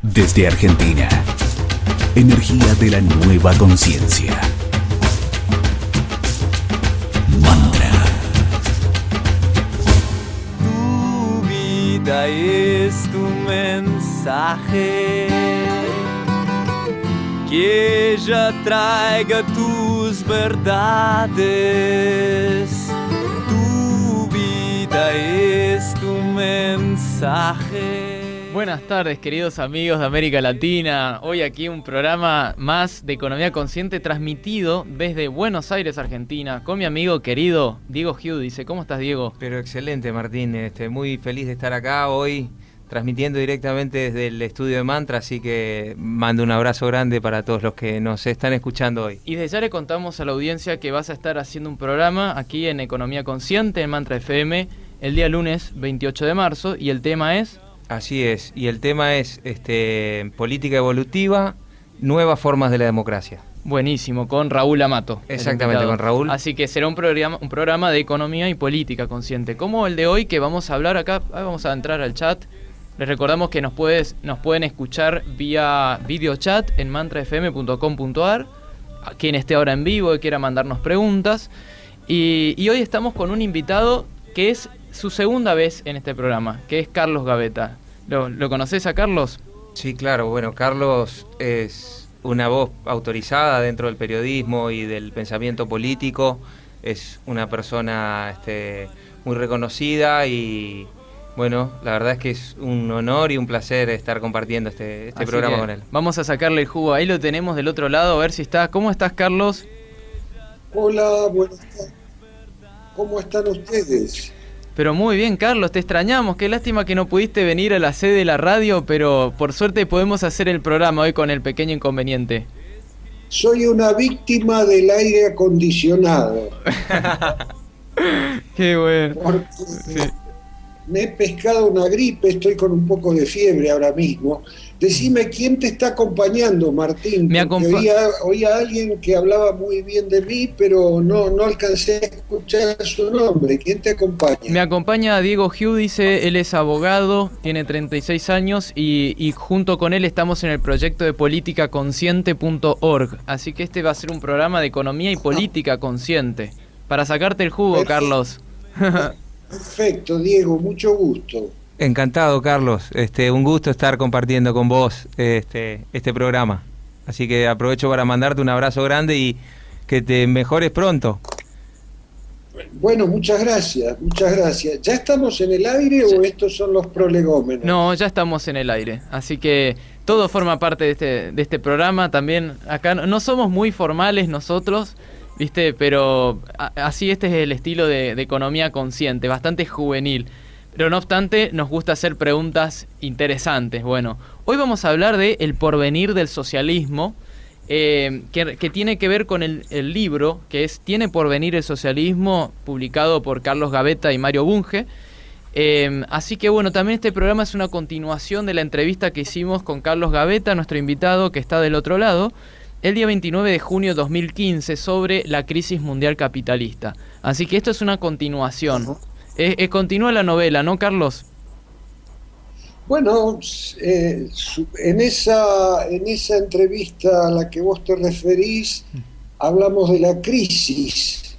Desde Argentina, energía de la nueva conciencia. Mantra. Tu vida es tu mensaje, que ella traiga tus verdades. Tu vida es tu mensaje. Buenas tardes, queridos amigos de América Latina. Hoy aquí un programa más de Economía Consciente transmitido desde Buenos Aires, Argentina, con mi amigo querido Diego Giudice. ¿Cómo estás, Diego? Pero excelente, Martín. Muy feliz de estar acá hoy transmitiendo directamente desde el estudio de Mantra, así que mando un abrazo grande para todos los que nos están escuchando hoy. Y desde ya le contamos a la audiencia que vas a estar haciendo un programa aquí en Economía Consciente, en Mantra FM, el día lunes 28 de marzo, y el tema es... Así es, y el tema es política evolutiva, nuevas formas de la democracia. Buenísimo, con Raúl Amato. Exactamente, con Raúl. Así que será un programa de economía y política consciente, como el de hoy, que vamos a hablar acá. Vamos a entrar al chat. Les recordamos que nos pueden escuchar vía videochat en mantrafm.com.ar, quien esté ahora en vivo y quiera mandarnos preguntas. Y hoy estamos con un invitado que es su segunda vez en este programa, que es Carlos Gaveta. ¿Lo conocés a Carlos? Sí, claro. Bueno, Carlos es una voz autorizada dentro del periodismo y del pensamiento político. Es una persona muy reconocida y, bueno, la verdad es que es un honor y un placer estar compartiendo este programa con él. Vamos a sacarle el jugo. Ahí lo tenemos del otro lado, a ver si está. ¿Cómo estás, Carlos? Hola, buenas tardes. ¿Cómo están ustedes? Pero muy bien, Carlos, te extrañamos. Qué lástima que no pudiste venir a la sede de la radio, pero por suerte podemos hacer el programa hoy con el pequeño inconveniente. Soy una víctima del aire acondicionado. Qué bueno. Porque me he pescado una gripe, estoy con un poco de fiebre ahora mismo. Decime, ¿quién te está acompañando, Martín? Oía a alguien que hablaba muy bien de mí, pero no alcancé a escuchar su nombre. ¿Quién te acompaña? Me acompaña Diego Giudice, él es abogado, tiene 36 años y junto con él estamos en el proyecto de politicaconsciente.org. Así que este va a ser un programa de economía y política consciente. Para sacarte el jugo, Perfecto. Carlos. Perfecto, Diego, mucho gusto. Encantado, Carlos. Un gusto estar compartiendo con vos este programa. Así que aprovecho para mandarte un abrazo grande y que te mejores pronto. Bueno, muchas gracias. ¿Ya estamos en el aire o estos son los prolegómenos? No, ya estamos en el aire, así que todo forma parte de este programa. También acá no somos muy formales nosotros, ¿viste? Pero así este es el estilo de economía consciente, bastante juvenil. Pero no obstante, nos gusta hacer preguntas interesantes. Bueno, hoy vamos a hablar de el porvenir del socialismo, que tiene que ver con el libro, que es Tiene porvenir el socialismo, publicado por Carlos Gaveta y Mario Bunge. Así que bueno, también este programa es una continuación de la entrevista que hicimos con Carlos Gaveta, nuestro invitado que está del otro lado, el día 29 de junio de 2015, sobre la crisis mundial capitalista. Así que esto es una continuación. Continúa la novela, ¿no, Carlos? Bueno, en esa entrevista a la que vos te referís, hablamos de la crisis.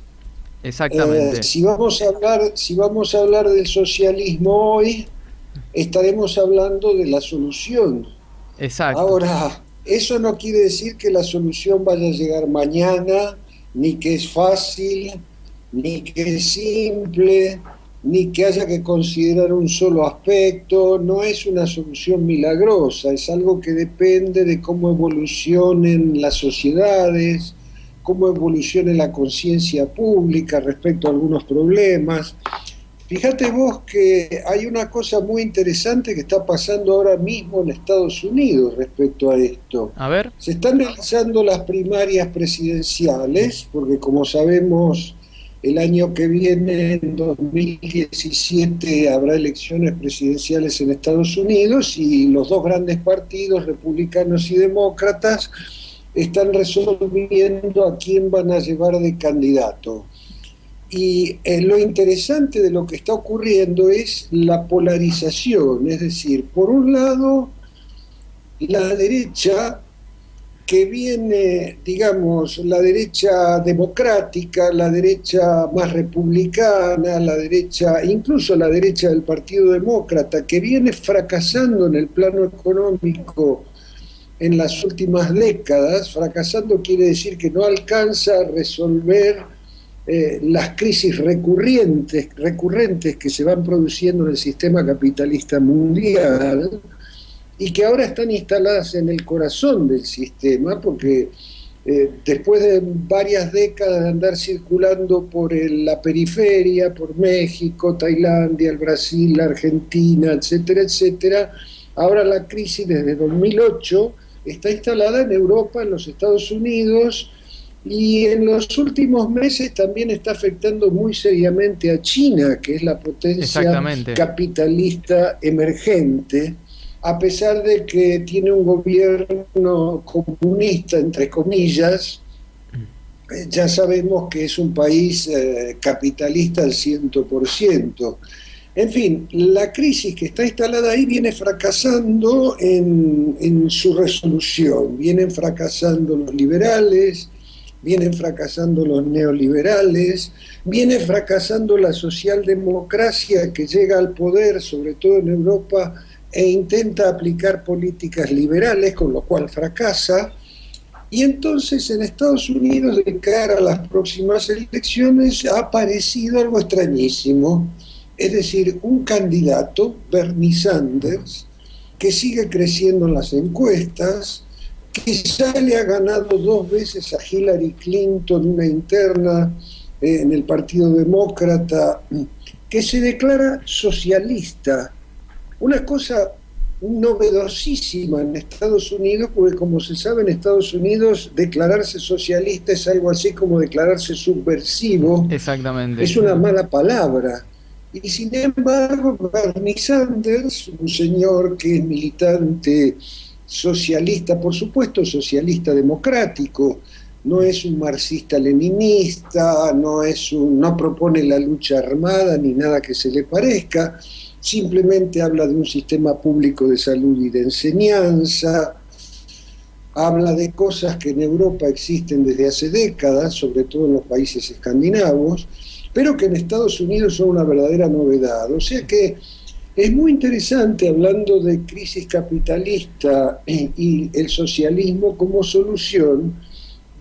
Exactamente. Si vamos a hablar del socialismo hoy, estaremos hablando de la solución. Exacto. Ahora, eso no quiere decir que la solución vaya a llegar mañana, ni que es fácil, ni que es simple, ni que haya que considerar un solo aspecto. No es una solución milagrosa, es algo que depende de cómo evolucionen las sociedades, cómo evolucione la conciencia pública respecto a algunos problemas. Fíjate vos que hay una cosa muy interesante que está pasando ahora mismo en Estados Unidos respecto a esto. A ver. Se están realizando las primarias presidenciales, porque como sabemos, el año que viene, en 2017, habrá elecciones presidenciales en Estados Unidos y los dos grandes partidos, republicanos y demócratas, están resolviendo a quién van a llevar de candidato. Y lo interesante de lo que está ocurriendo es la polarización, es decir, por un lado la derecha que viene, digamos, la derecha democrática, la derecha más republicana, la derecha, incluso la derecha del Partido Demócrata, que viene fracasando en el plano económico en las últimas décadas. Fracasando quiere decir que no alcanza a resolver las crisis recurrentes que se van produciendo en el sistema capitalista mundial, y que ahora están instaladas en el corazón del sistema, porque después de varias décadas de andar circulando por la periferia, por México, Tailandia, el Brasil, la Argentina, etcétera, etcétera, ahora la crisis desde 2008 está instalada en Europa, en los Estados Unidos, y en los últimos meses también está afectando muy seriamente a China, que es la potencia capitalista emergente, a pesar de que tiene un gobierno comunista, entre comillas. Ya sabemos que es un país capitalista al 100%. En fin, la crisis que está instalada ahí viene fracasando en su resolución. Vienen fracasando los liberales, vienen fracasando los neoliberales, viene fracasando la socialdemocracia que llega al poder, sobre todo en Europa, e intenta aplicar políticas liberales, con lo cual fracasa. Y entonces en Estados Unidos, de cara a las próximas elecciones, ha aparecido algo extrañísimo, es decir, un candidato, Bernie Sanders, que sigue creciendo en las encuestas, que ya le ha ganado 2 veces a Hillary Clinton una interna en el Partido Demócrata, que se declara socialista. Una cosa novedosísima en Estados Unidos, porque como se sabe en Estados Unidos declararse socialista es algo así como declararse subversivo. Exactamente. Es una mala palabra. Y sin embargo, Bernie Sanders, un señor que es militante socialista, por supuesto socialista democrático, no es un marxista-leninista, no propone la lucha armada ni nada que se le parezca, simplemente habla de un sistema público de salud y de enseñanza, habla de cosas que en Europa existen desde hace décadas, sobre todo en los países escandinavos, pero que en Estados Unidos son una verdadera novedad. O sea que es muy interesante, hablando de crisis capitalista y el socialismo como solución,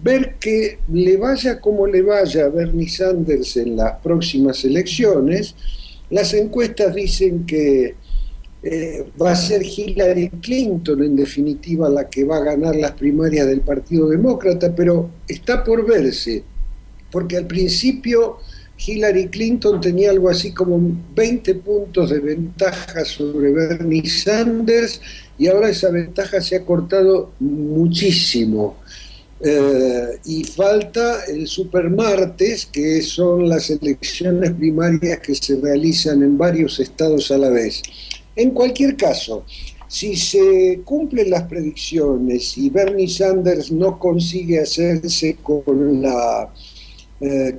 ver que le vaya como le vaya a Bernie Sanders en las próximas elecciones. Las encuestas dicen que va a ser Hillary Clinton, en definitiva, la que va a ganar las primarias del Partido Demócrata, pero está por verse, porque al principio Hillary Clinton tenía algo así como 20 puntos de ventaja sobre Bernie Sanders, y ahora esa ventaja se ha cortado muchísimo. Y falta el supermartes, que son las elecciones primarias que se realizan en varios estados a la vez. En cualquier caso, si se cumplen las predicciones y Bernie Sanders no consigue hacerse con la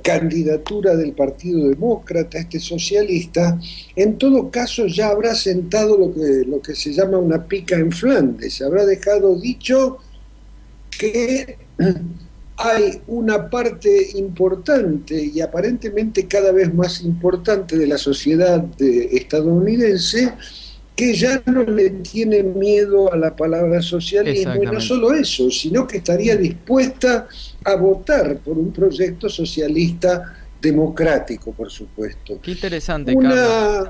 candidatura del Partido Demócrata, este socialista, en todo caso ya habrá sentado lo que se llama una pica en Flandes, habrá dejado dicho que hay una parte importante y aparentemente cada vez más importante de la sociedad estadounidense que ya no le tiene miedo a la palabra socialismo, y no solo eso, sino que estaría dispuesta a votar por un proyecto socialista democrático, por supuesto. Qué interesante, Carlos.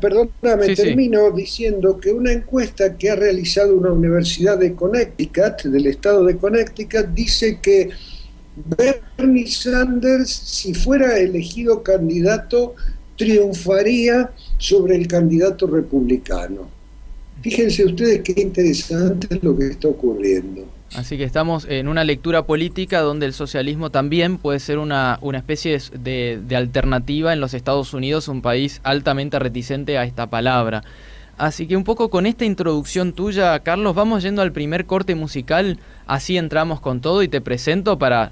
Perdóname, termino diciendo que una encuesta que ha realizado una universidad de Connecticut, del estado de Connecticut, dice que Bernie Sanders, si fuera elegido candidato, triunfaría sobre el candidato republicano. Fíjense ustedes qué interesante es lo que está ocurriendo. Así que estamos en una lectura política donde el socialismo también puede ser una especie de alternativa en los Estados Unidos, un país altamente reticente a esta palabra. Así que un poco con esta introducción tuya, Carlos, vamos yendo al primer corte musical, así entramos con todo y te presento para,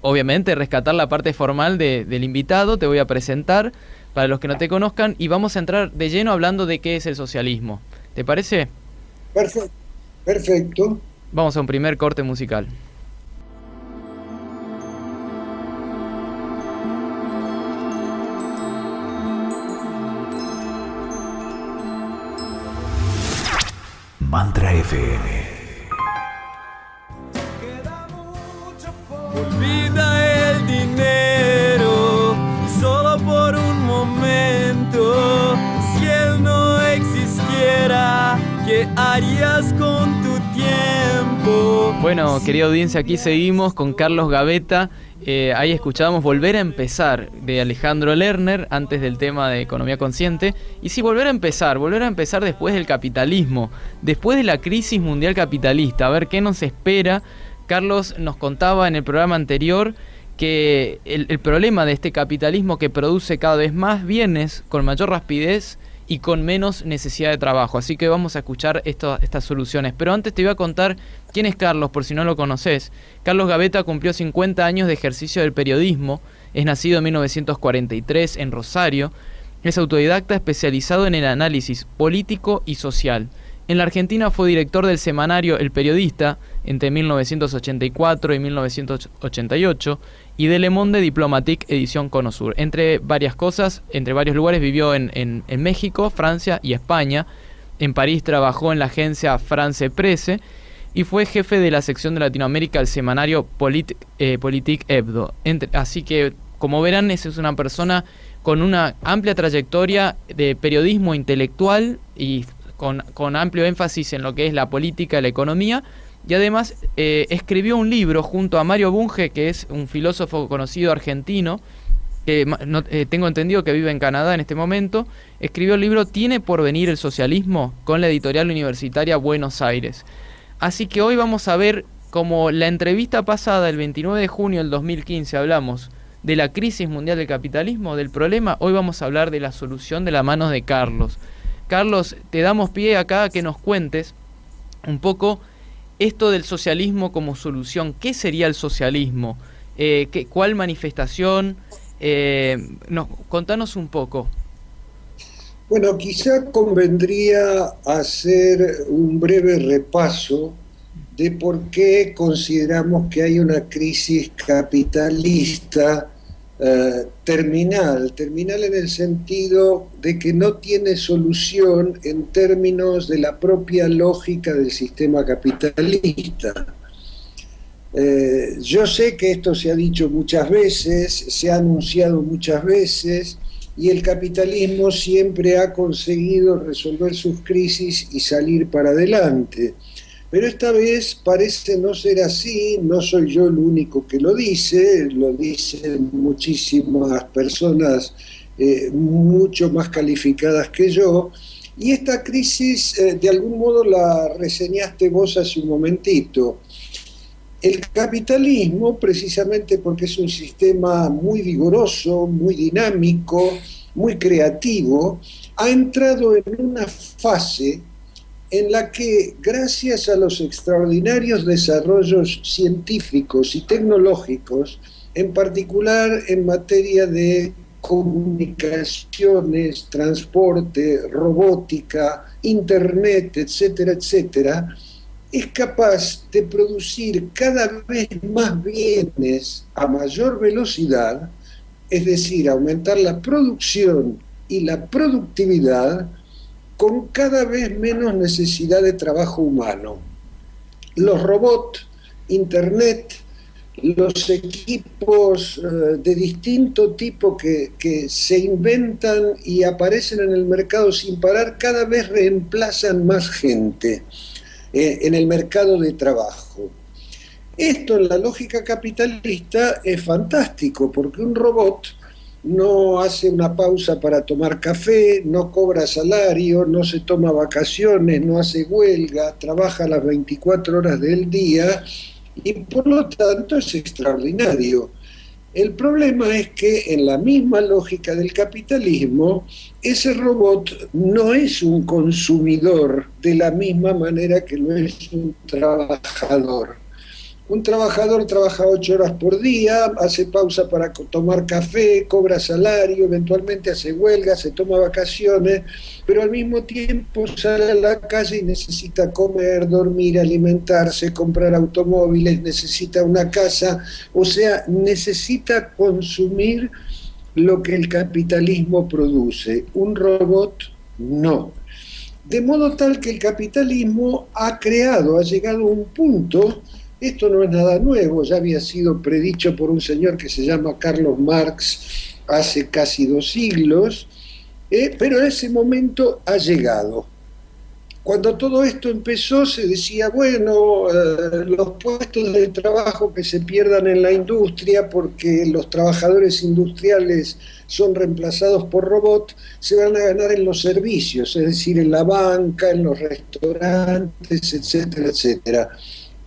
obviamente, rescatar la parte formal del invitado. Te voy a presentar para los que no te conozcan y vamos a entrar de lleno hablando de qué es el socialismo. ¿Te parece? Perfecto. Perfecto. Vamos a un primer corte musical. Mantra FM. Olvida el dinero, solo por un momento. Si él no existiera, ¿qué harías con tu tiempo? Bueno, querida audiencia, aquí seguimos con Carlos Gavetta. Ahí escuchábamos Volver a empezar de Alejandro Lerner antes del tema de economía consciente. Y sí, volver a empezar después del capitalismo, después de la crisis mundial capitalista, a ver qué nos espera. Carlos nos contaba en el programa anterior que el problema de este capitalismo que produce cada vez más bienes con mayor rapidez y con menos necesidad de trabajo. Así que vamos a escuchar estas soluciones. Pero antes te iba a contar quién es Carlos, por si no lo conoces. Carlos Gavetta cumplió 50 años de ejercicio del periodismo. Es nacido en 1943 en Rosario. Es autodidacta especializado en el análisis político y social. En la Argentina fue director del semanario El Periodista entre 1984 y 1988 y de Le Monde Diplomatique edición Cono Sur. Entre varias cosas, entre varios lugares vivió en México, Francia y España. En París trabajó en la agencia France Presse y fue jefe de la sección de Latinoamérica del semanario Politique Hebdo. Así que, como verán, es una persona con una amplia trayectoria de periodismo intelectual y con amplio énfasis en lo que es la política y la economía, y además escribió un libro junto a Mario Bunge, que es un filósofo conocido argentino, que tengo entendido que vive en Canadá en este momento. Escribió el libro Tiene por venir el socialismo, con la editorial universitaria Buenos Aires. Así que hoy vamos a ver, como la entrevista pasada, el 29 de junio del 2015, hablamos de la crisis mundial del capitalismo, del problema. Hoy vamos a hablar de la solución de la mano de Carlos. Carlos, te damos pie acá a que nos cuentes un poco esto del socialismo como solución. ¿Qué sería el socialismo? ¿Cuál manifestación? Contanos un poco. Bueno, quizá convendría hacer un breve repaso de por qué consideramos que hay una crisis capitalista terminal en el sentido de que no tiene solución en términos de la propia lógica del sistema capitalista. Yo sé que esto se ha dicho muchas veces, se ha anunciado muchas veces, y el capitalismo siempre ha conseguido resolver sus crisis y salir para adelante. Pero esta vez parece no ser así. No soy yo el único que lo dicen muchísimas personas mucho más calificadas que yo, y esta crisis de algún modo la reseñaste vos hace un momentito. El capitalismo, precisamente porque es un sistema muy vigoroso, muy dinámico, muy creativo, ha entrado en una fase en la que, gracias a los extraordinarios desarrollos científicos y tecnológicos, en particular en materia de comunicaciones, transporte, robótica, internet, etcétera, etcétera, es capaz de producir cada vez más bienes a mayor velocidad, es decir, aumentar la producción y la productividad con cada vez menos necesidad de trabajo humano. Los robots, internet, los equipos de distinto tipo que se inventan y aparecen en el mercado sin parar, cada vez reemplazan más gente en el mercado de trabajo. Esto en la lógica capitalista es fantástico, porque un robot no hace una pausa para tomar café, no cobra salario, no se toma vacaciones, no hace huelga, trabaja las 24 horas del día y por lo tanto es extraordinario. El problema es que en la misma lógica del capitalismo, ese robot no es un consumidor de la misma manera que lo es un trabajador. Un trabajador trabaja 8 horas por día, hace pausa para tomar café, cobra salario, eventualmente hace huelga, se toma vacaciones, pero al mismo tiempo sale a la calle y necesita comer, dormir, alimentarse, comprar automóviles, necesita una casa, o sea, necesita consumir lo que el capitalismo produce. Un robot, no. De modo tal que el capitalismo ha llegado a un punto. Esto no es nada nuevo, ya había sido predicho por un señor que se llama Carlos Marx hace casi 2 siglos, pero ese momento ha llegado. Cuando todo esto empezó se decía, bueno, los puestos de trabajo que se pierdan en la industria porque los trabajadores industriales son reemplazados por robots, se van a ganar en los servicios, es decir, en la banca, en los restaurantes, etcétera, etcétera.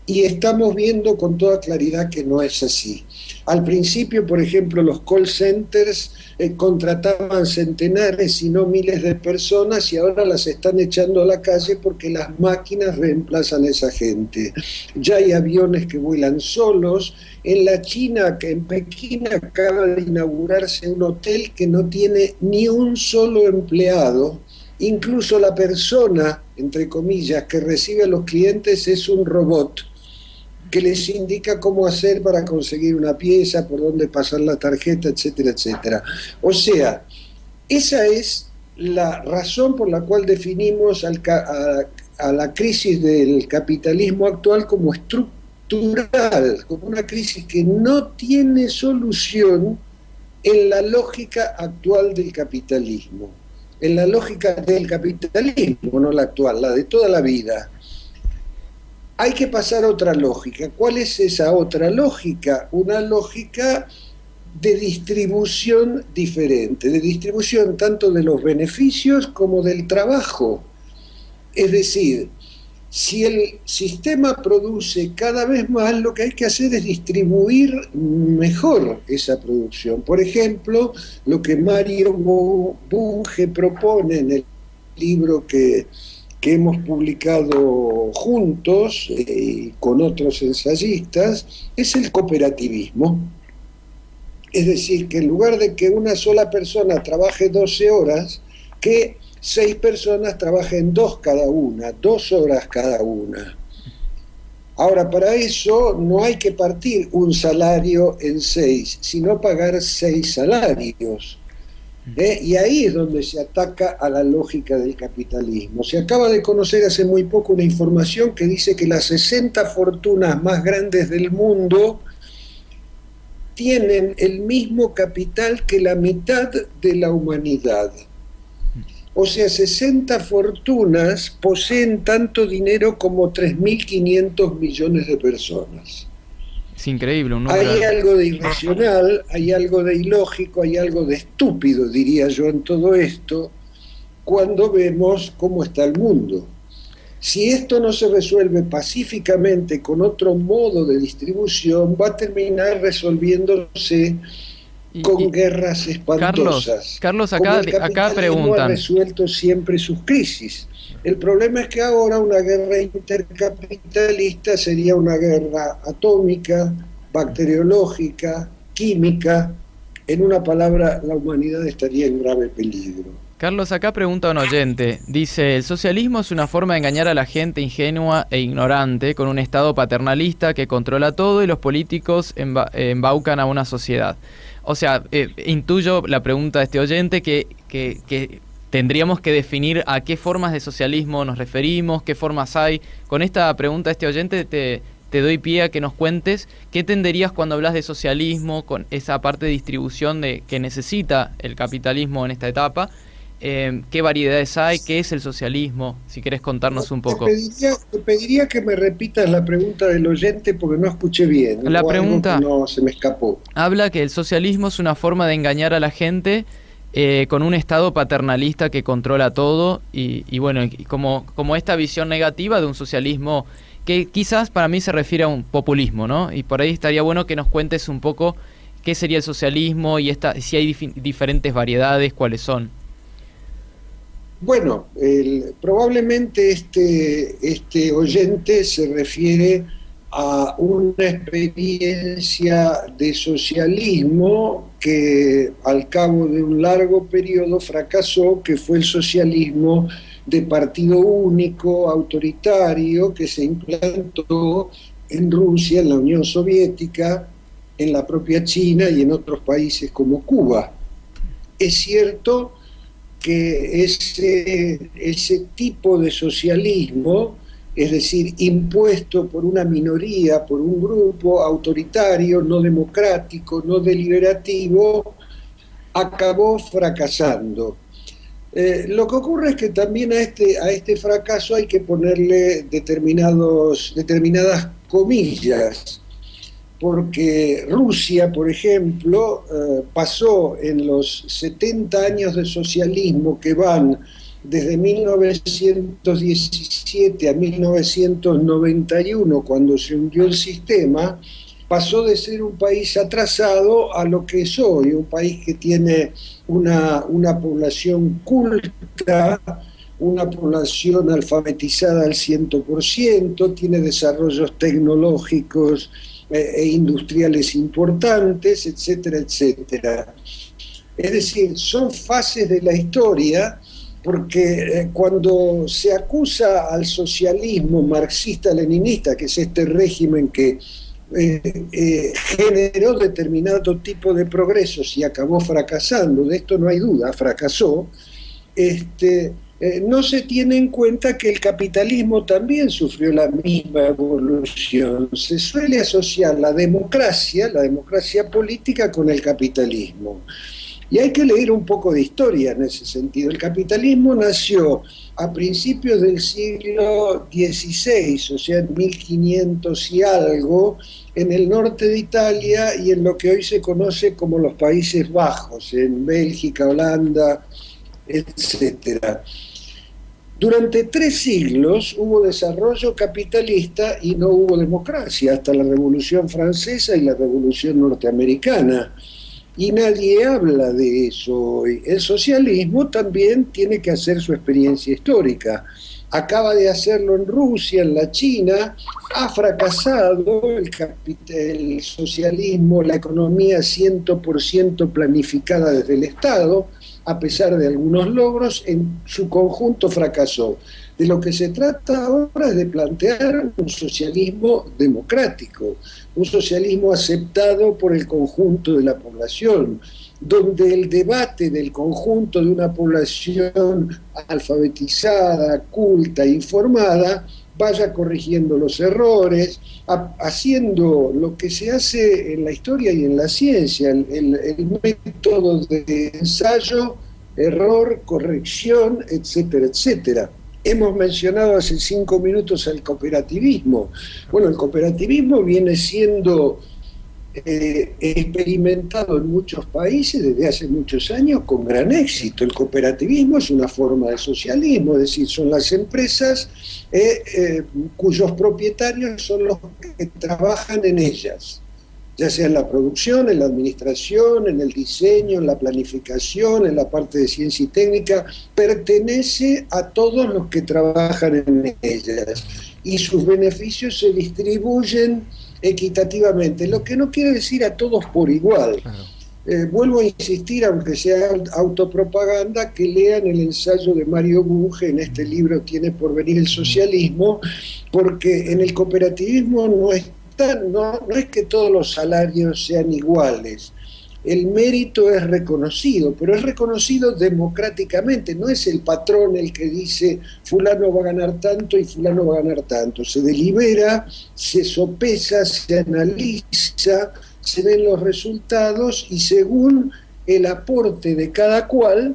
Y estamos viendo con toda claridad que no es así. Al principio, por ejemplo, los call centers contrataban centenares, si no miles de personas, y ahora las están echando a la calle porque las máquinas reemplazan a esa gente. Ya hay aviones que vuelan solos. En la China, en Pekín, acaba de inaugurarse un hotel que no tiene ni un solo empleado. Incluso la persona, entre comillas, que recibe a los clientes es un robot que les indica cómo hacer para conseguir una pieza, por dónde pasar la tarjeta, etcétera, etcétera. O sea, esa es la razón por la cual definimos a la crisis del capitalismo actual como estructural, como una crisis que no tiene solución en la lógica actual del capitalismo. En la lógica del capitalismo, no la actual, la de toda la vida. Hay que pasar a otra lógica. ¿Cuál es esa otra lógica? Una lógica de distribución diferente, de distribución tanto de los beneficios como del trabajo. Es decir, si el sistema produce cada vez más, lo que hay que hacer es distribuir mejor esa producción. Por ejemplo, lo que Mario Bunge propone en el libro que hemos publicado juntos con otros ensayistas, es el cooperativismo. Es decir, que en lugar de que una sola persona trabaje 12 horas, que 6 personas trabajen 2 cada una, 2 horas cada una. Ahora, para eso no hay que partir un salario en 6, sino pagar 6 salarios. Y ahí es donde se ataca a la lógica del capitalismo. Se acaba de conocer hace muy poco una información que dice que las 60 fortunas más grandes del mundo tienen el mismo capital que la mitad de la humanidad. O sea, 60 fortunas poseen tanto dinero como 3.500 millones de personas. Es increíble, un número. Hay algo de irracional, hay algo de ilógico, hay algo de estúpido, diría yo, en todo esto, cuando vemos cómo está el mundo. Si esto no se resuelve pacíficamente con otro modo de distribución, va a terminar resolviéndose con guerras espantosas. Carlos, acá preguntan. Ha resuelto siempre sus crisis. El problema es que ahora una guerra intercapitalista sería una guerra atómica, bacteriológica, química. En una palabra, la humanidad estaría en grave peligro. Carlos, acá pregunta un oyente. Dice, el socialismo es una forma de engañar a la gente ingenua e ignorante con un Estado paternalista que controla todo y los políticos embaucan a una sociedad. O sea, intuyo la pregunta de este oyente que tendríamos que definir a qué formas de socialismo nos referimos, qué formas hay. Con esta pregunta de este oyente te doy pie a que nos cuentes qué entenderías cuando hablas de socialismo, con esa parte de distribución que necesita el capitalismo en esta etapa. ¿Qué variedades hay? ¿Qué es el socialismo? Si querés contarnos un poco. Te pediría que me repitas la pregunta del oyente porque no escuché bien. La pregunta no se me escapó. Habla que el socialismo es una forma de engañar a la gente con un Estado paternalista que controla todo y bueno, como esta visión negativa de un socialismo que quizás para mí se refiere a un populismo, ¿no? Y por ahí estaría bueno que nos cuentes un poco qué sería el socialismo y si hay diferentes variedades, cuáles son. Bueno, probablemente este oyente se refiere a una experiencia de socialismo que al cabo de un largo periodo fracasó, que fue el socialismo de partido único, autoritario, que se implantó en Rusia, en la Unión Soviética, en la propia China y en otros países como Cuba. Es cierto que ese tipo de socialismo, es decir, impuesto por una minoría, por un grupo autoritario, no democrático, no deliberativo, acabó fracasando. Lo que ocurre es que también a este fracaso hay que ponerle determinadas comillas, porque Rusia, por ejemplo, pasó en los 70 años de socialismo que van desde 1917 a 1991, cuando se hundió el sistema, pasó de ser un país atrasado a lo que es hoy, un país que tiene una población culta, una población alfabetizada al 100%, tiene desarrollos tecnológicos e industriales importantes, etcétera, etcétera. Es decir, son fases de la historia, porque cuando se acusa al socialismo marxista-leninista, que es este régimen que generó determinado tipo de progresos y acabó fracasando, de esto no hay duda, fracasó, no se tiene en cuenta que el capitalismo también sufrió la misma evolución. Se suele asociar la democracia política con el capitalismo. Y hay que leer un poco de historia en ese sentido. El capitalismo nació a principios del siglo XVI, o sea, en 1500 y algo, en el norte de Italia y en lo que hoy se conoce como los Países Bajos, en Bélgica, Holanda, etcétera. Durante 3 siglos hubo desarrollo capitalista y no hubo democracia, hasta la Revolución Francesa y la Revolución Norteamericana. Y nadie habla de eso hoy. El socialismo también tiene que hacer su experiencia histórica. Acaba de hacerlo en Rusia, en la China, ha fracasado el socialismo, la economía 100% planificada desde el Estado, a pesar de algunos logros, en su conjunto fracasó. De lo que se trata ahora es de plantear un socialismo democrático, un socialismo aceptado por el conjunto de la población, donde el debate del conjunto de una población alfabetizada, culta, informada, vaya corrigiendo los errores, haciendo lo que se hace en la historia y en la ciencia, el método de ensayo, error, corrección, etcétera, etcétera. Hemos mencionado hace 5 minutos el cooperativismo. Bueno, el cooperativismo viene siendo experimentado en muchos países desde hace muchos años con gran éxito. El cooperativismo es una forma de socialismo, es decir, son las empresas cuyos propietarios son los que trabajan en ellas, ya sea en la producción, en la administración, en el diseño, en la planificación, en la parte de ciencia y técnica, pertenece a todos los que trabajan en ellas y sus beneficios se distribuyen equitativamente, lo que no quiere decir a todos por igual. Claro. Vuelvo a insistir, aunque sea autopropaganda, que lean el ensayo de Mario Bunge en este libro Tiene por venir el socialismo, porque en el cooperativismo no es que todos los salarios sean iguales. El mérito es reconocido, pero es reconocido democráticamente. No es el patrón el que dice fulano va a ganar tanto y fulano va a ganar tanto. Se delibera, se sopesa, se analiza, se ven los resultados y según el aporte de cada cual,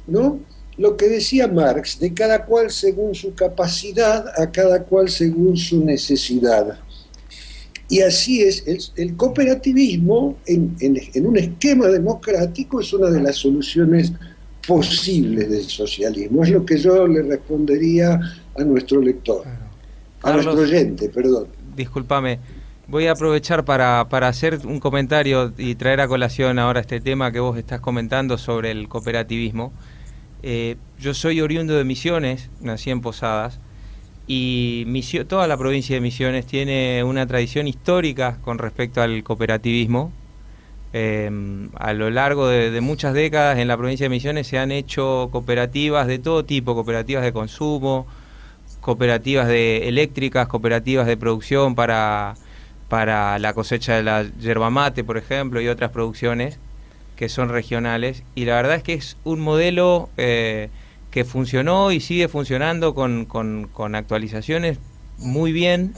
¿no? Lo que decía Marx, de cada cual según su capacidad, a cada cual según su necesidad. Y así es, el cooperativismo en un esquema democrático es una de las soluciones posibles del socialismo. Es lo que yo le respondería a nuestro lector, a nuestro oyente, perdón. Discúlpame, voy a aprovechar para hacer un comentario y traer a colación ahora este tema que vos estás comentando sobre el cooperativismo. Yo soy oriundo de Misiones, nací en Posadas, y toda la provincia de Misiones tiene una tradición histórica con respecto al cooperativismo. A lo largo de muchas décadas en la provincia de Misiones se han hecho cooperativas de todo tipo, cooperativas de consumo, cooperativas eléctricas, cooperativas de producción para la cosecha de la yerba mate, por ejemplo, y otras producciones que son regionales. Y la verdad es que es un modelo que funcionó y sigue funcionando con actualizaciones muy bien,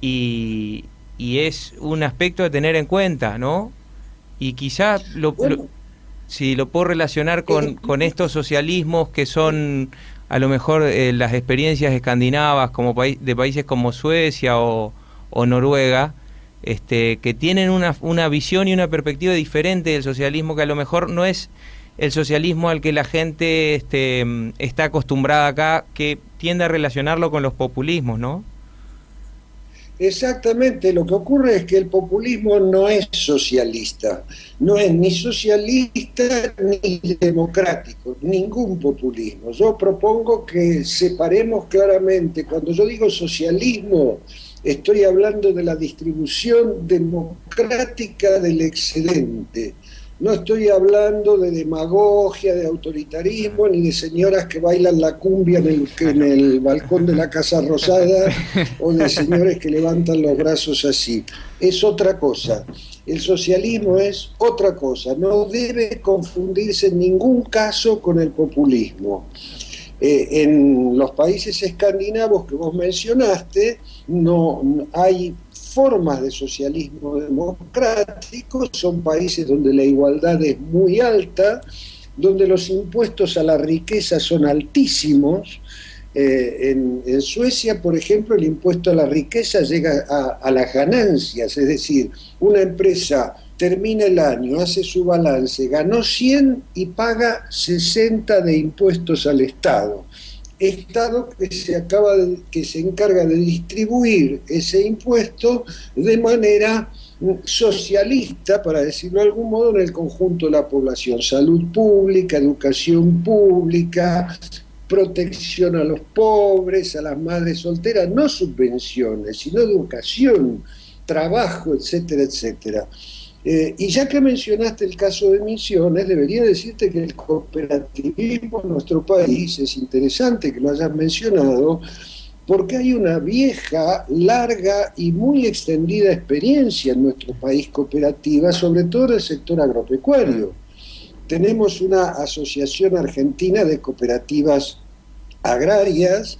y es un aspecto a tener en cuenta, ¿no? Y quizás si lo puedo relacionar con estos socialismos que son a lo mejor las experiencias escandinavas de países como Suecia o Noruega, que tienen una visión y una perspectiva diferente del socialismo, que a lo mejor no es el socialismo al que la gente está acostumbrada acá, que tiende a relacionarlo con los populismos, ¿no? Exactamente, lo que ocurre es que el populismo no es socialista, no es ni socialista ni democrático, ningún populismo. Yo propongo que separemos claramente. Cuando yo digo socialismo, estoy hablando de la distribución democrática del excedente. No estoy hablando de demagogia, de autoritarismo, ni de señoras que bailan la cumbia en el balcón de la Casa Rosada, o de señores que levantan los brazos así. Es otra cosa. El socialismo es otra cosa. No debe confundirse en ningún caso con el populismo. En los países escandinavos que vos mencionaste, no hay formas de socialismo democrático, son países donde la igualdad es muy alta, donde los impuestos a la riqueza son altísimos. En Suecia, por ejemplo, el impuesto a la riqueza llega a las ganancias, es decir, una empresa termina el año, hace su balance, ganó 100 y paga 60 de impuestos al Estado. Estado que se encarga de distribuir ese impuesto de manera socialista, para decirlo de algún modo, en el conjunto de la población. Salud pública, educación pública, protección a los pobres, a las madres solteras, no subvenciones, sino educación, trabajo, etcétera, etcétera. Y ya que mencionaste el caso de Misiones, debería decirte que el cooperativismo en nuestro país es interesante que lo hayas mencionado, porque hay una vieja, larga y muy extendida experiencia en nuestro país cooperativa, sobre todo en el sector agropecuario. Tenemos una asociación argentina de cooperativas agrarias,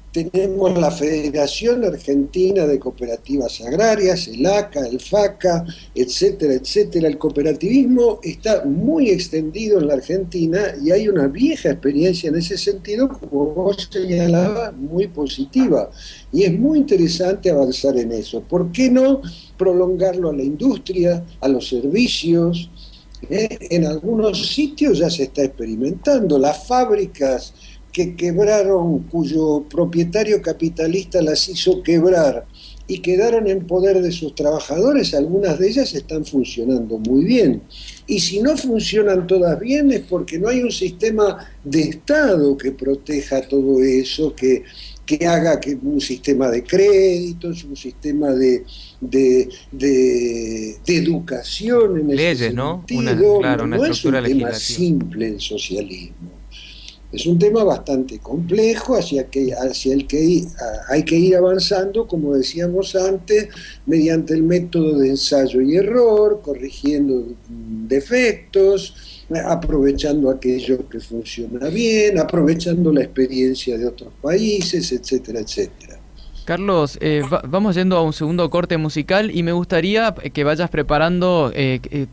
tenemos la Federación Argentina de Cooperativas Agrarias, el ACA, el FACA, etcétera, etcétera. El cooperativismo está muy extendido en la Argentina y hay una vieja experiencia en ese sentido, como vos señalabas, muy positiva. Y es muy interesante avanzar en eso. ¿Por qué no prolongarlo a la industria, a los servicios? En algunos sitios ya se está experimentando. Las fábricas que quebraron, cuyo propietario capitalista las hizo quebrar y quedaron en poder de sus trabajadores, algunas de ellas están funcionando muy bien. Y si no funcionan todas bien es porque no hay un sistema de Estado que proteja todo eso, que haga que un sistema de créditos, un sistema de educación en leyes, ese ¿no? sentido. Una no es un estructura tema legislativa simple el socialismo. Es un tema bastante complejo hacia el que hay que ir avanzando, como decíamos antes, mediante el método de ensayo y error, corrigiendo defectos, aprovechando aquello que funciona bien, aprovechando la experiencia de otros países, etcétera, etcétera. Carlos, vamos yendo a un segundo corte musical y me gustaría que vayas preparando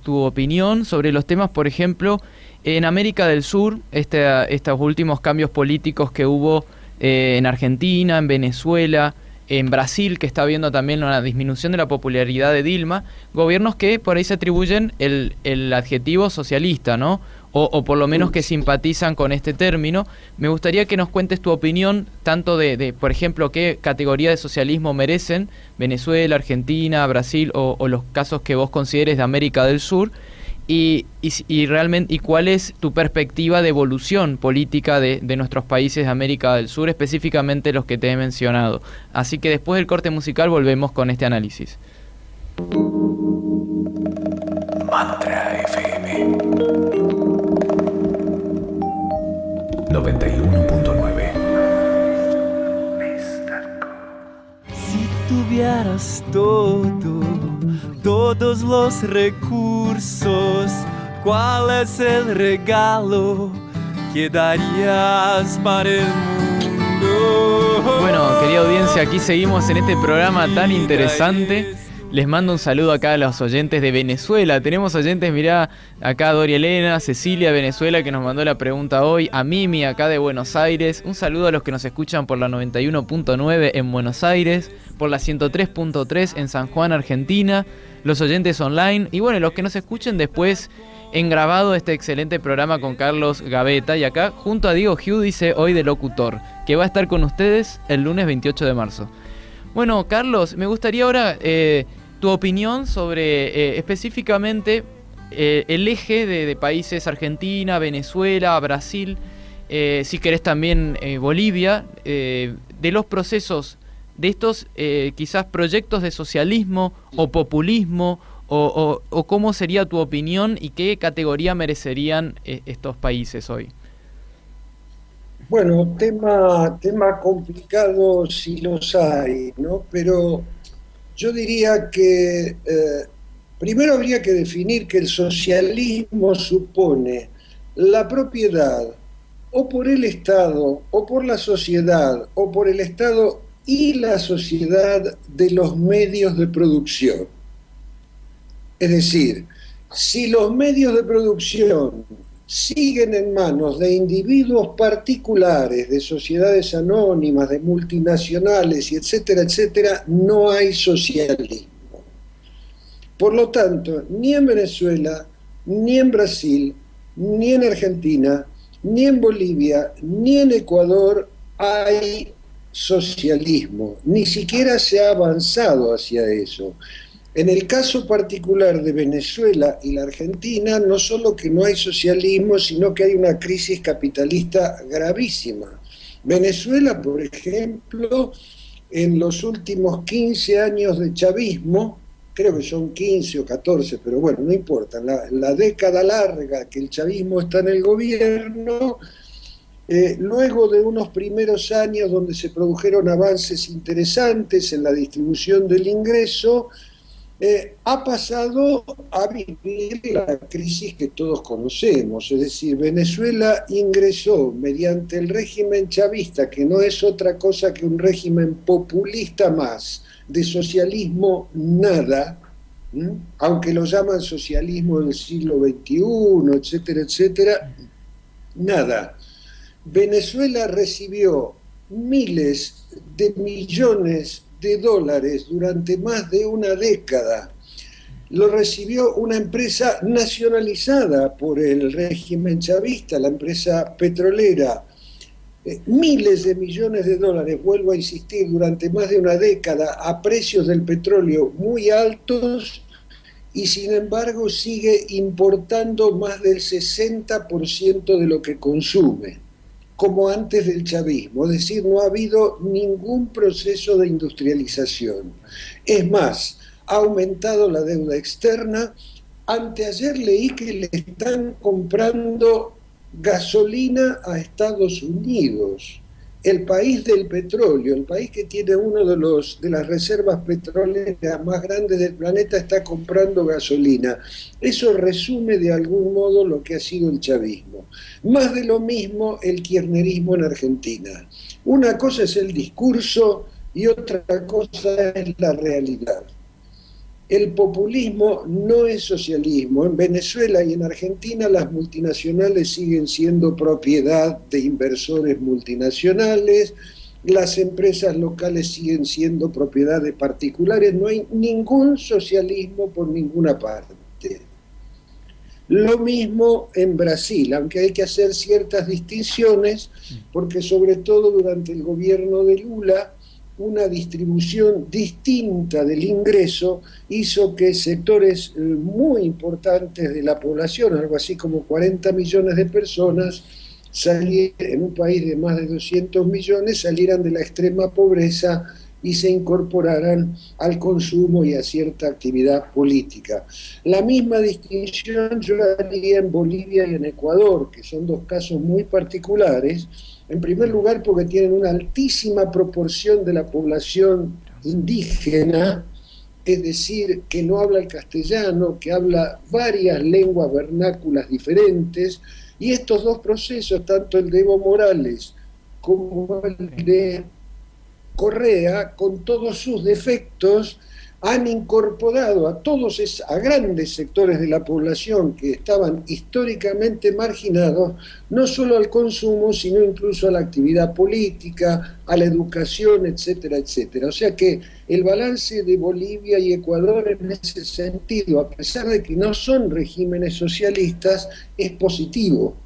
tu opinión sobre los temas, por ejemplo, en América del Sur, estos últimos cambios políticos que hubo en Argentina, en Venezuela, en Brasil, que está habiendo también una disminución de la popularidad de Dilma, gobiernos que por ahí se atribuyen el adjetivo socialista, ¿no? O por lo menos que simpatizan con este término. Me gustaría que nos cuentes tu opinión, tanto de por ejemplo, qué categoría de socialismo merecen Venezuela, Argentina, Brasil o los casos que vos consideres de América del Sur. y realmente, ¿y cuál es tu perspectiva de evolución política de nuestros países de América del Sur, específicamente los que te he mencionado? Así que después del corte musical volvemos con este análisis. Mantra FM 91.9. Si tuvieras todos los recursos, ¿cuál es el regalo que darías para el mundo? Bueno, querida audiencia, aquí seguimos en este programa tan interesante. Les mando un saludo acá a los oyentes de Venezuela. Tenemos oyentes, mirá, acá Doria Elena, Cecilia de Venezuela, que nos mandó la pregunta hoy. A Mimi, acá de Buenos Aires. Un saludo a los que nos escuchan por la 91.9 en Buenos Aires, por la 103.3 en San Juan, Argentina. Los oyentes online y bueno, los que nos escuchen después en grabado este excelente programa con Carlos Gaveta. Y acá junto a Diego Giudice, hoy de locutor, que va a estar con ustedes el lunes 28 de marzo. Bueno, Carlos, me gustaría ahora tu opinión sobre específicamente el eje de países Argentina, Venezuela, Brasil, si querés también Bolivia, de los procesos de estos quizás proyectos de socialismo o populismo, o cómo sería tu opinión y qué categoría merecerían estos países hoy. Bueno, tema complicado si los hay, ¿no? Pero yo diría que primero habría que definir que el socialismo supone la propiedad o por el Estado o por la sociedad o por el Estado y la sociedad de los medios de producción. Es decir, si los medios de producción siguen en manos de individuos particulares, de sociedades anónimas, de multinacionales, y etcétera, etcétera, no hay socialismo. Por lo tanto, ni en Venezuela, ni en Brasil, ni en Argentina, ni en Bolivia, ni en Ecuador hay socialismo. Ni siquiera se ha avanzado hacia eso. En el caso particular de Venezuela y la Argentina, no solo que no hay socialismo, sino que hay una crisis capitalista gravísima. Venezuela, por ejemplo, en los últimos 15 años de chavismo, creo que son 15 o 14, pero bueno, no importa, la década larga que el chavismo está en el gobierno, luego de unos primeros años donde se produjeron avances interesantes en la distribución del ingreso, ha pasado a vivir la crisis que todos conocemos. Es decir, Venezuela ingresó mediante el régimen chavista, que no es otra cosa que un régimen populista más, de socialismo nada, aunque lo llaman socialismo del siglo XXI, etcétera, etcétera, nada. Venezuela recibió miles de millones de dólares durante más de una década. Lo recibió una empresa nacionalizada por el régimen chavista, la empresa petrolera. Miles de millones de dólares, vuelvo a insistir, durante más de una década a precios del petróleo muy altos, y sin embargo sigue importando más del 60% de lo que consume, como antes del chavismo. Es decir, no ha habido ningún proceso de industrialización. Es más, ha aumentado la deuda externa. Anteayer leí que le están comprando gasolina a Estados Unidos, el país del petróleo, el país que tiene uno de las reservas petroleras más grandes del planeta, está comprando gasolina. Eso resume de algún modo lo que ha sido el chavismo. Más de lo mismo el kirchnerismo en Argentina. Una cosa es el discurso y otra cosa es la realidad. El populismo no es socialismo. En Venezuela y en Argentina las multinacionales siguen siendo propiedad de inversores multinacionales, las empresas locales siguen siendo propiedad de particulares, no hay ningún socialismo por ninguna parte. Lo mismo en Brasil, aunque hay que hacer ciertas distinciones, porque sobre todo durante el gobierno de Lula una distribución distinta del ingreso hizo que sectores muy importantes de la población, algo así como 40 millones de personas, en un país de más de 200 millones, salieran de la extrema pobreza y se incorporaran al consumo y a cierta actividad política. La misma distinción yo haría en Bolivia y en Ecuador, que son dos casos muy particulares. En primer lugar, porque tienen una altísima proporción de la población indígena, es decir, que no habla el castellano, que habla varias lenguas vernáculas diferentes, y estos dos procesos, tanto el de Evo Morales como el de Correa, con todos sus defectos, han incorporado a grandes sectores de la población que estaban históricamente marginados, no solo al consumo, sino incluso a la actividad política, a la educación, etcétera, etcétera. O sea que el balance de Bolivia y Ecuador en ese sentido, a pesar de que no son regímenes socialistas, es positivo.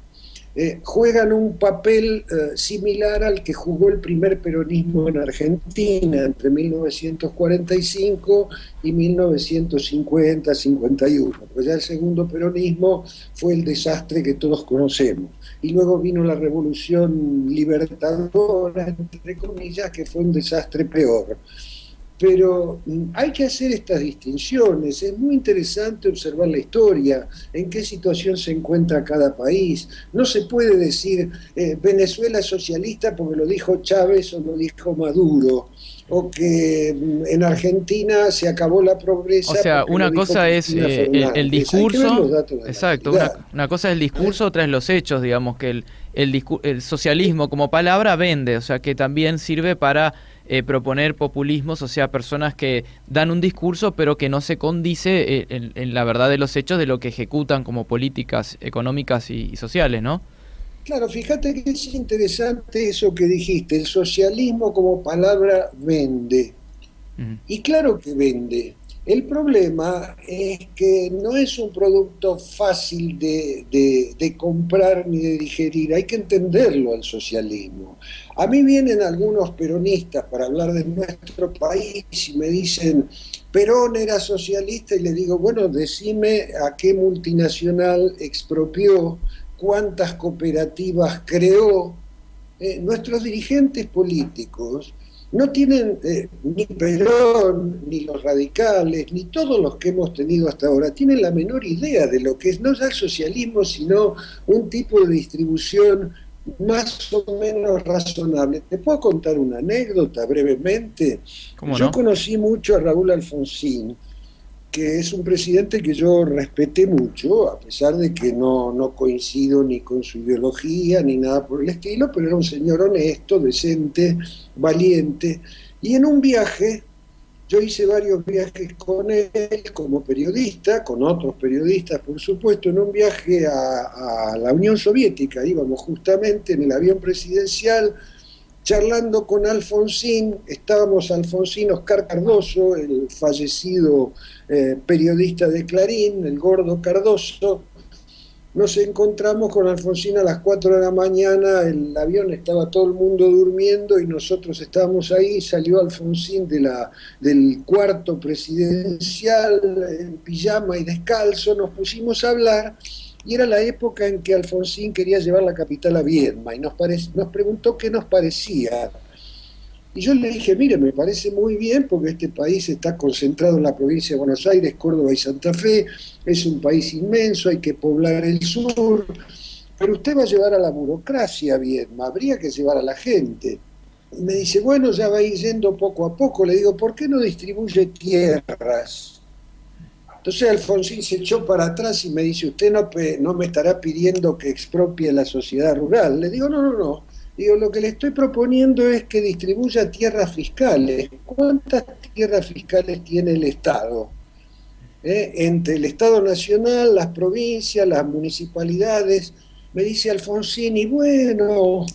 Juegan un papel similar al que jugó el primer peronismo en Argentina entre 1945 y 1950-51, pues ya el segundo peronismo fue el desastre que todos conocemos. Y luego vino la revolución libertadora, entre comillas, que fue un desastre peor. Pero hay que hacer estas distinciones, es muy interesante observar la historia, en qué situación se encuentra cada país. No se puede decir Venezuela es socialista porque lo dijo Chávez o lo dijo Maduro, o que en Argentina se acabó la pobreza. O sea, una cosa es el discurso, exacto, una cosa es el discurso, otra es los hechos, digamos que el socialismo como palabra vende, o sea que también sirve para proponer populismos, o sea, personas que dan un discurso pero que no se condice en la verdad de los hechos de lo que ejecutan como políticas económicas y sociales, ¿no? Claro, fíjate que es interesante eso que dijiste, el socialismo como palabra vende. Y claro que vende. El problema es que no es un producto fácil de comprar ni de digerir, hay que entenderlo al socialismo. A mí vienen algunos peronistas para hablar de nuestro país y me dicen, Perón era socialista, y le digo, bueno, decime a qué multinacional expropió, cuántas cooperativas creó. Nuestros dirigentes políticos no tienen ni Perón, ni los radicales, ni todos los que hemos tenido hasta ahora, tienen la menor idea de lo que es no ya el socialismo, sino un tipo de distribución más o menos razonable. ¿Te puedo contar una anécdota brevemente? Yo conocí mucho a Raúl Alfonsín, que es un presidente que yo respeté mucho, a pesar de que no coincido ni con su ideología ni nada por el estilo, pero era un señor honesto, decente, valiente. Y en un viaje, yo hice varios viajes con él como periodista, con otros periodistas por supuesto, en un viaje a la Unión Soviética, íbamos justamente en el avión presidencial, charlando con Alfonsín, estábamos Alfonsín, Oscar Cardoso, el fallecido periodista de Clarín, el gordo Cardoso. Nos encontramos con Alfonsín a las 4 de la mañana, el avión estaba todo el mundo durmiendo y nosotros estábamos ahí, salió Alfonsín del cuarto presidencial en pijama y descalzo, nos pusimos a hablar. Y era la época en que Alfonsín quería llevar la capital a Viedma y nos preguntó qué nos parecía. Y yo le dije, mire, me parece muy bien porque este país está concentrado en la provincia de Buenos Aires, Córdoba y Santa Fe, es un país inmenso, hay que poblar el sur, pero usted va a llevar a la burocracia a Viedma, habría que llevar a la gente. Y me dice, bueno, ya va a ir yendo poco a poco. Le digo, ¿por qué no distribuye tierras? Entonces Alfonsín se echó para atrás y me dice, usted no me estará pidiendo que expropie la sociedad rural. Le digo, no. Digo, lo que le estoy proponiendo es que distribuya tierras fiscales. ¿Cuántas tierras fiscales tiene el Estado? Entre el Estado Nacional, las provincias, las municipalidades. Me dice Alfonsín, y bueno,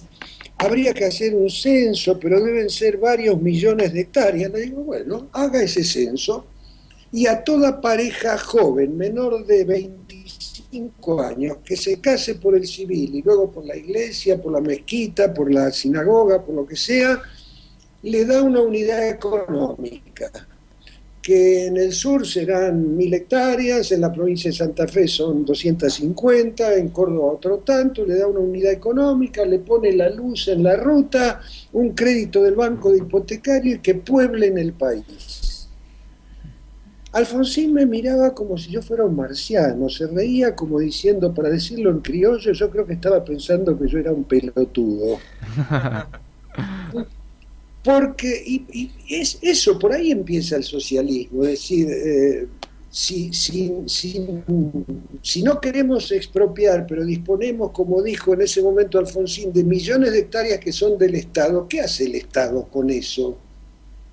habría que hacer un censo, pero deben ser varios millones de hectáreas. Le digo, bueno, haga ese censo. Y a toda pareja joven, menor de 25 años, que se case por el civil y luego por la iglesia, por la mezquita, por la sinagoga, por lo que sea, le da una unidad económica, que en el sur serán 1.000 hectáreas, en la provincia de Santa Fe son 250, en Córdoba otro tanto, le da una unidad económica, le pone la luz en la ruta, un crédito del banco de hipotecario y que pueblen el país. Alfonsín me miraba como si yo fuera un marciano, se reía como diciendo, para decirlo en criollo, yo creo que estaba pensando que yo era un pelotudo. Porque y es eso, por ahí empieza el socialismo, es decir, si no queremos expropiar, pero disponemos, como dijo en ese momento Alfonsín, de millones de hectáreas que son del Estado, ¿qué hace el Estado con eso?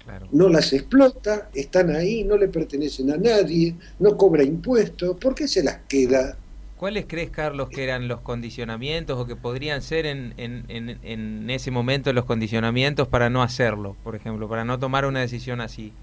Claro. No las explota, están ahí, no le pertenecen a nadie, no cobra impuestos, ¿por qué se las queda? ¿Cuáles crees, Carlos, que eran los condicionamientos o que podrían ser en ese momento los condicionamientos para no hacerlo, por ejemplo, para no tomar una decisión así?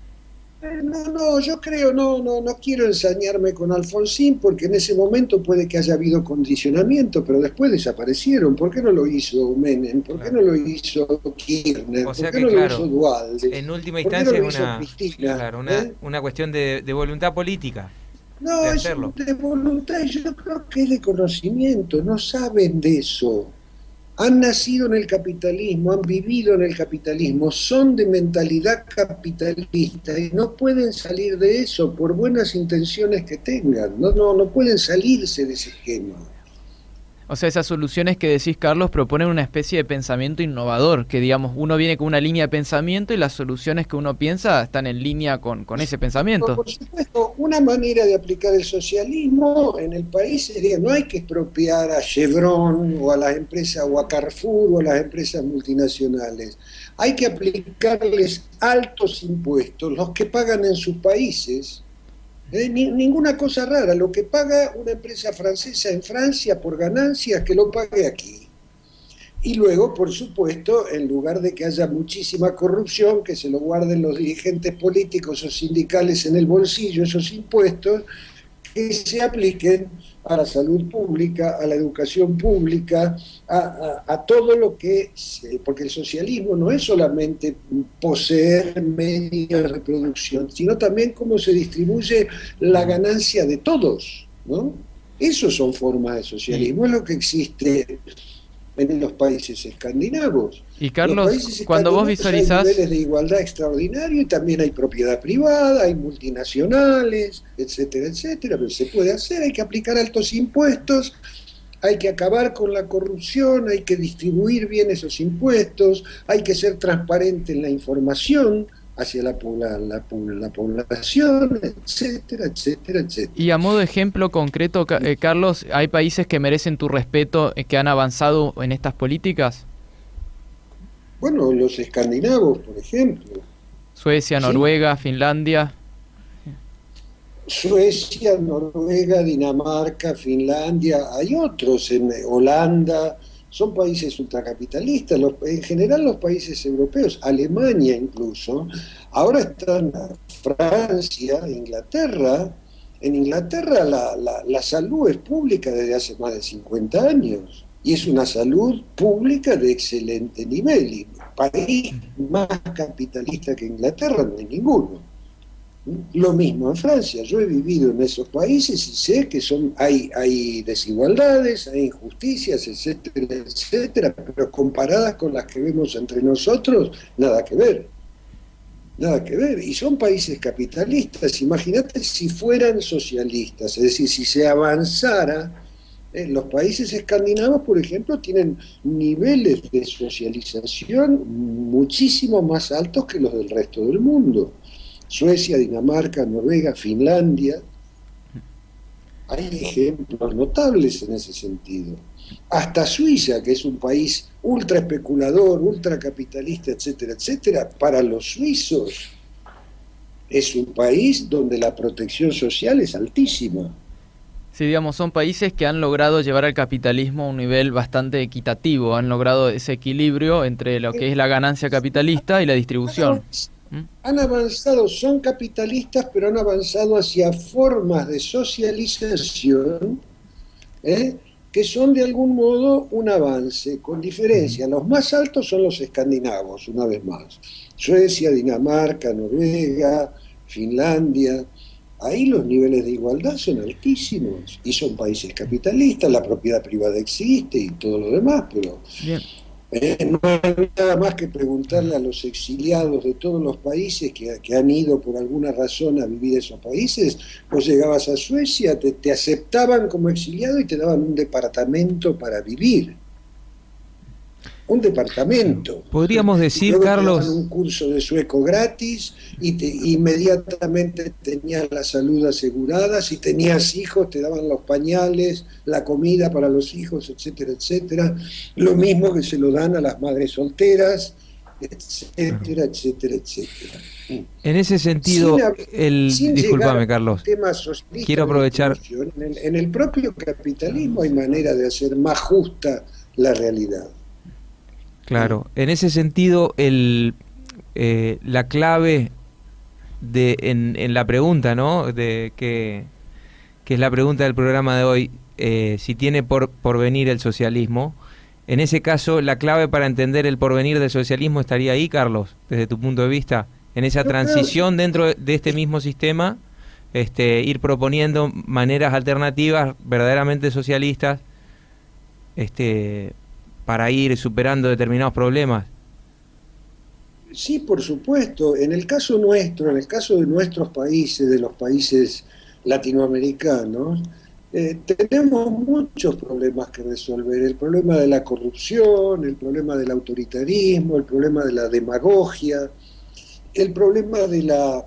No, yo creo, no quiero ensañarme con Alfonsín porque en ese momento puede que haya habido condicionamiento, pero después desaparecieron. ¿Por qué no lo hizo Menem? ¿Por qué no lo hizo Kirchner? O sea ¿Por qué que, no claro, lo hizo Duhalde? en última ¿Por qué instancia no lo es hizo Cristina? claro, ¿Eh? una cuestión de voluntad política. No, de es hacerlo. de voluntad, yo creo que es de conocimiento, no saben de eso. Han nacido en el capitalismo, han vivido en el capitalismo, son de mentalidad capitalista y no pueden salir de eso por buenas intenciones que tengan. No pueden salirse de ese esquema. O sea, esas soluciones que decís, Carlos, proponen una especie de pensamiento innovador, que digamos, uno viene con una línea de pensamiento y las soluciones que uno piensa están en línea con ese pensamiento. Por supuesto, una manera de aplicar el socialismo en el país sería, no hay que expropiar a Chevron o a las empresas, o a Carrefour o a las empresas multinacionales. Hay que aplicarles altos impuestos, los que pagan en sus países. Ninguna cosa rara, lo que paga una empresa francesa en Francia por ganancias, que lo pague aquí. Y luego, por supuesto, en lugar de que haya muchísima corrupción, que se lo guarden los dirigentes políticos o sindicales en el bolsillo esos impuestos, que se apliquen a la salud pública, a la educación pública, a todo lo que... Porque el socialismo no es solamente poseer medios de reproducción, sino también cómo se distribuye la ganancia de todos, ¿no? Eso son formas de socialismo, es lo que existe en los países escandinavos. Y Carlos, cuando vos visualizás... Hay niveles de igualdad extraordinarios y también hay propiedad privada, hay multinacionales, etcétera, etcétera, pero se puede hacer, hay que aplicar altos impuestos, hay que acabar con la corrupción, hay que distribuir bien esos impuestos, hay que ser transparente en la información hacia la población, etcétera, etcétera, etcétera. Y a modo de ejemplo concreto, Carlos, ¿hay países que merecen tu respeto, que han avanzado en estas políticas? Bueno, los escandinavos, por ejemplo. Suecia, Noruega, ¿sí? Finlandia. Suecia, Noruega, Dinamarca, Finlandia, hay otros, en Holanda, son países ultracapitalistas, en general los países europeos, Alemania incluso, ahora están Francia, Inglaterra. En Inglaterra la salud es pública desde hace más de 50 años y es una salud pública de excelente nivel, y país más capitalista que Inglaterra no hay ninguno. Lo mismo en Francia, yo he vivido en esos países y sé que hay desigualdades, hay injusticias, etcétera, etcétera, pero comparadas con las que vemos entre nosotros, nada que ver. Nada que ver. Y son países capitalistas. Imagínate si fueran socialistas, es decir, si se avanzara. Los países escandinavos, por ejemplo, tienen niveles de socialización muchísimo más altos que los del resto del mundo. Suecia, Dinamarca, Noruega, Finlandia. Hay ejemplos notables en ese sentido. Hasta Suiza, que es un país ultra especulador, ultra capitalista, etcétera, etcétera, para los suizos es un país donde la protección social es altísima. Sí, digamos, son países que han logrado llevar al capitalismo a un nivel bastante equitativo, han logrado ese equilibrio entre lo que es la ganancia capitalista y la distribución. Han avanzado, son capitalistas, pero han avanzado hacia formas de socialización que son de algún modo un avance, con diferencia. Los más altos son los escandinavos, una vez más. Suecia, Dinamarca, Noruega, Finlandia. Ahí los niveles de igualdad son altísimos y son países capitalistas, la propiedad privada existe y todo lo demás, pero Bien. no hay nada más que preguntarle a los exiliados de todos los países que han ido por alguna razón a vivir en esos países. Vos llegabas a Suecia, te aceptaban como exiliado y te daban un departamento para vivir. Un departamento. Podríamos decir, luego Carlos, te daban un curso de sueco gratis y inmediatamente tenías la salud asegurada. Si tenías hijos, te daban los pañales, la comida para los hijos, etcétera, etcétera. Lo mismo que se lo dan a las madres solteras, etcétera, etcétera, etcétera. en ese sentido, discúlpame, Carlos, quiero aprovechar. En el propio capitalismo hay manera de hacer más justa la realidad. Claro, en ese sentido, la clave en la pregunta, ¿no? Que es la pregunta del programa de hoy, si tiene porvenir el socialismo. En ese caso, la clave para entender el porvenir del socialismo estaría ahí, Carlos, desde tu punto de vista, en esa transición dentro de este mismo sistema, ir proponiendo maneras alternativas verdaderamente socialistas, para ir superando determinados problemas. Sí, por supuesto. En el caso nuestro, en el caso de nuestros países, de los países latinoamericanos, tenemos muchos problemas que resolver. El problema de la corrupción, el problema del autoritarismo, el problema de la demagogia, el problema de la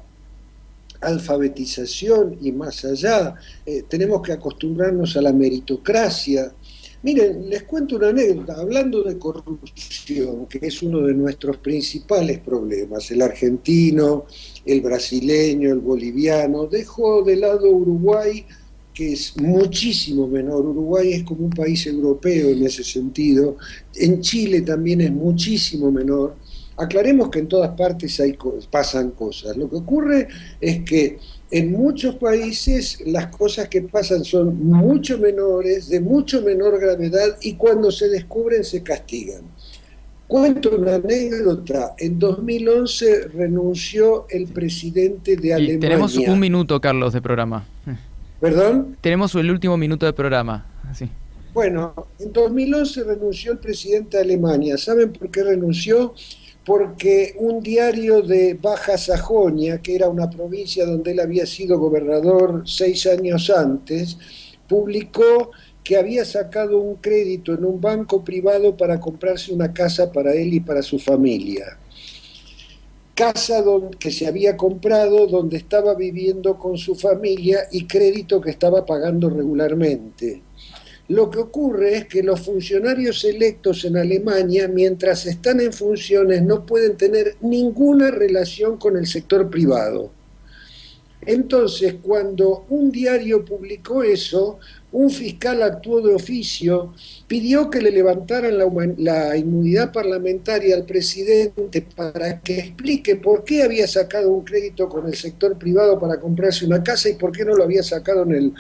alfabetización y más allá. Tenemos que acostumbrarnos a la meritocracia. Miren, les cuento una anécdota, hablando de corrupción, que es uno de nuestros principales problemas. El argentino, el brasileño, el boliviano, dejo de lado Uruguay, que es muchísimo menor. Uruguay es como un país europeo en ese sentido. En Chile también es muchísimo menor. Aclaremos que en todas partes pasan cosas. Lo que ocurre es que en muchos países las cosas que pasan son mucho menores, de mucho menor gravedad, y cuando se descubren se castigan. Cuento una anécdota. En 2011 renunció el presidente de Alemania. Y tenemos un minuto, Carlos, de programa. ¿Perdón? Tenemos el último minuto de programa. Sí. Bueno, en 2011 renunció el presidente de Alemania. ¿Saben por qué renunció? Porque un diario de Baja Sajonia, que era una provincia donde él había sido gobernador 6 años antes, publicó que había sacado un crédito en un banco privado para comprarse una casa para él y para su familia. Casa que se había comprado, donde estaba viviendo con su familia y crédito que estaba pagando regularmente. Lo que ocurre es que los funcionarios electos en Alemania, mientras están en funciones, no pueden tener ninguna relación con el sector privado. Entonces, cuando un diario publicó eso, un fiscal actuó de oficio, pidió que le levantaran la inmunidad parlamentaria al presidente para que explique por qué había sacado un crédito con el sector privado para comprarse una casa y por qué no lo había sacado en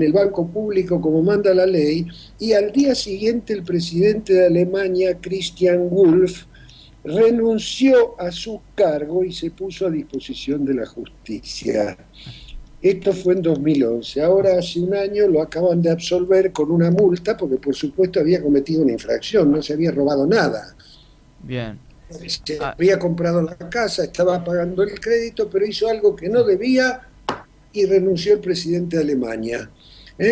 el banco público como manda la ley. Y al día siguiente el presidente de Alemania, Christian Wulff, renunció a su cargo y se puso a disposición de la justicia. Esto fue en 2011. Ahora, hace un año, lo acaban de absolver con una multa porque, por supuesto, había cometido una infracción, no se había robado nada. Bien. Se había comprado la casa, estaba pagando el crédito, pero hizo algo que no debía y renunció el presidente de Alemania.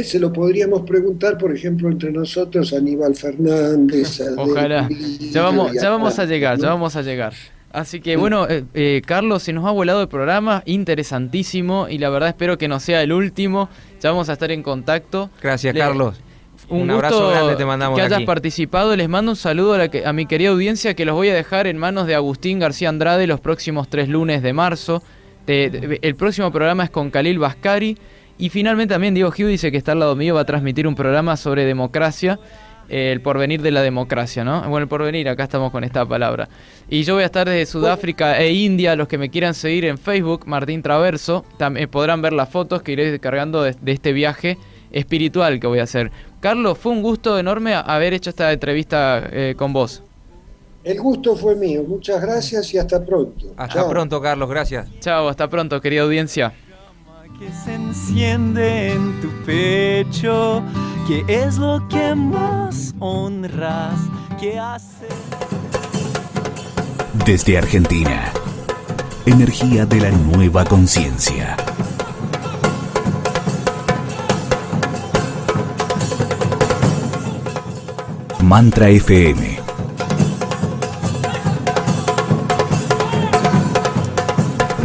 Se lo podríamos preguntar, por ejemplo, entre nosotros, a Aníbal Fernández. Ojalá. Ya vamos a llegar. Así que bueno, Carlos, se nos ha volado el programa, interesantísimo, y la verdad espero que no sea el último. Ya vamos a estar en contacto. Gracias, Carlos. Un abrazo grande te mandamos que hayas aquí. Participado. Les mando un saludo a mi querida audiencia, que los voy a dejar en manos de Agustín García Andrade los próximos 3 lunes de marzo. El próximo programa es con Khalil Bascari. Y finalmente también Diego Giu dice que está al lado mío, va a transmitir un programa sobre democracia, el porvenir de la democracia, ¿no? Bueno, el porvenir, acá estamos con esta palabra. Y yo voy a estar desde Sudáfrica e India. Los que me quieran seguir en Facebook, Martín Traverso, también podrán ver las fotos que iré descargando de este viaje espiritual que voy a hacer. Carlos, fue un gusto enorme haber hecho esta entrevista con vos. El gusto fue mío. Muchas gracias y hasta pronto. Hasta Chao. pronto, Carlos. Gracias. Chao, hasta pronto, querida audiencia. Que se enciende en tu pecho, ¿qué es lo que más honras? ¿Qué hace? Desde Argentina, energía de la nueva conciencia. Mantra FM.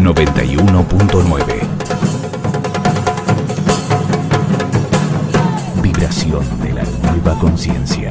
...91.9... Vibración de la nueva conciencia.